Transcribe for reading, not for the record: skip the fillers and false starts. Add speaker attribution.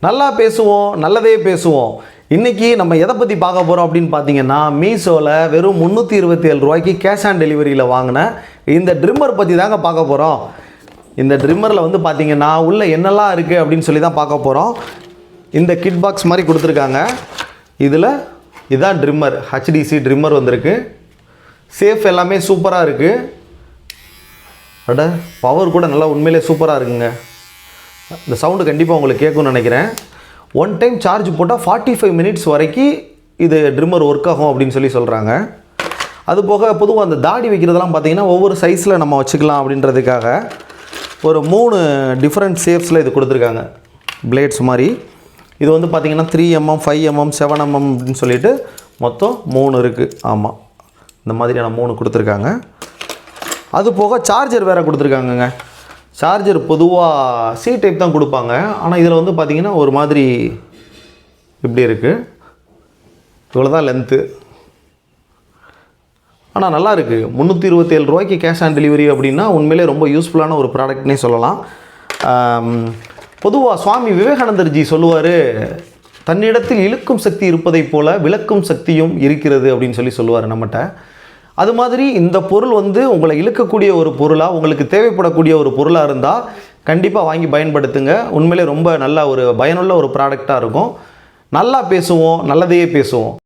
Speaker 1: நல்லா பேசுவோம், நல்லதே பேசுவோம். இன்றைக்கி நம்ம எதை பற்றி பார்க்க போகிறோம் அப்படின்னு பார்த்தீங்கன்னா, மீஷோவில் வெறும் 327 ரூபாய்க்கு கேஷ் ஆன் டெலிவரியில் வாங்கின இந்த ட்ரிம்மர் பற்றி தாங்க பார்க்க போகிறோம். இந்த ட்ரிம்மரில் வந்து பார்த்திங்கன்னா உள்ளே என்னெல்லாம் இருக்குது அப்படின்னு சொல்லி தான் பார்க்க போகிறோம். இந்த கிட் பாக்ஸ் மாதிரி கொடுத்துருக்காங்க. இதில் இதுதான் ட்ரிம்மர், ஹெச்டிசி ட்ரிம்மர் வந்திருக்கு. சேஃப் எல்லாமே சூப்பராக இருக்குது. அட பவர் கூட நல்லா உண்மையிலே சூப்பராக இருக்குங்க. இந்த சவுண்டு கண்டிப்பாக உங்களுக்கு கேட்கும்னு நினைக்கிறேன். ஒன் டைம் சார்ஜ் போட்டால் 45 மினிட்ஸ் வரைக்கும் இது ட்ரிம்மர் ஒர்க் ஆகும் அப்படின்னு சொல்லி சொல்கிறாங்க. அதுபோக பொதுவாக அந்த தாடி வைக்கிறதெல்லாம் பார்த்திங்கன்னா ஒவ்வொரு சைஸில் நம்ம வச்சுக்கலாம் அப்படின்றதுக்காக ஒரு 3 டிஃப்ரெண்ட் ஷேப்ஸில் இது கொடுத்துருக்காங்க, பிளேட்ஸ் மாதிரி. இது வந்து பார்த்திங்கன்னா 3mm, 5mm, 7mm அப்படின்னு சொல்லிட்டு மொத்தம் 3 இருக்குது. ஆமாம், இந்த மாதிரியான 3 கொடுத்துருக்காங்க. அது போக சார்ஜர் வேறு கொடுத்துருக்காங்கங்க. சார்ஜர் பொதுவாக சி டைப் தான் கொடுப்பாங்க, ஆனால் இதில் வந்து பார்த்திங்கன்னா ஒரு மாதிரி இப்படி இருக்குது. இவ்வளோ தான் லென்த்து, ஆனால் நல்லா இருக்குது. 327 ரூபாய்க்கு கேஷ் ஆன் டெலிவரி அப்படின்னா உண்மையிலே ரொம்ப யூஸ்ஃபுல்லான ஒரு ப்ராடக்ட்னே சொல்லலாம். பொதுவாக சுவாமி விவேகானந்தர்ஜி சொல்லுவார், தன்னிடத்தில் இழுக்கும் சக்தி இருப்பதைப் போல விளக்கும் சக்தியும் இருக்கிறது அப்படின்னு சொல்லுவார் நம்மகிட்ட. அது மாதிரி இந்த பொருள் வந்து உங்களை இழுக்கக்கூடிய ஒரு பொருளாக, உங்களுக்கு தேவைப்படக்கூடிய ஒரு பொருளாக இருந்தால் கண்டிப்பாக வாங்கி பயன்படுத்துங்க. உண்மையிலே ரொம்ப நல்ல ஒரு பயனுள்ள ஒரு ப்ராடக்டாக இருக்கும். நல்லா பேசுவோம், நல்லதையே பேசுவோம்.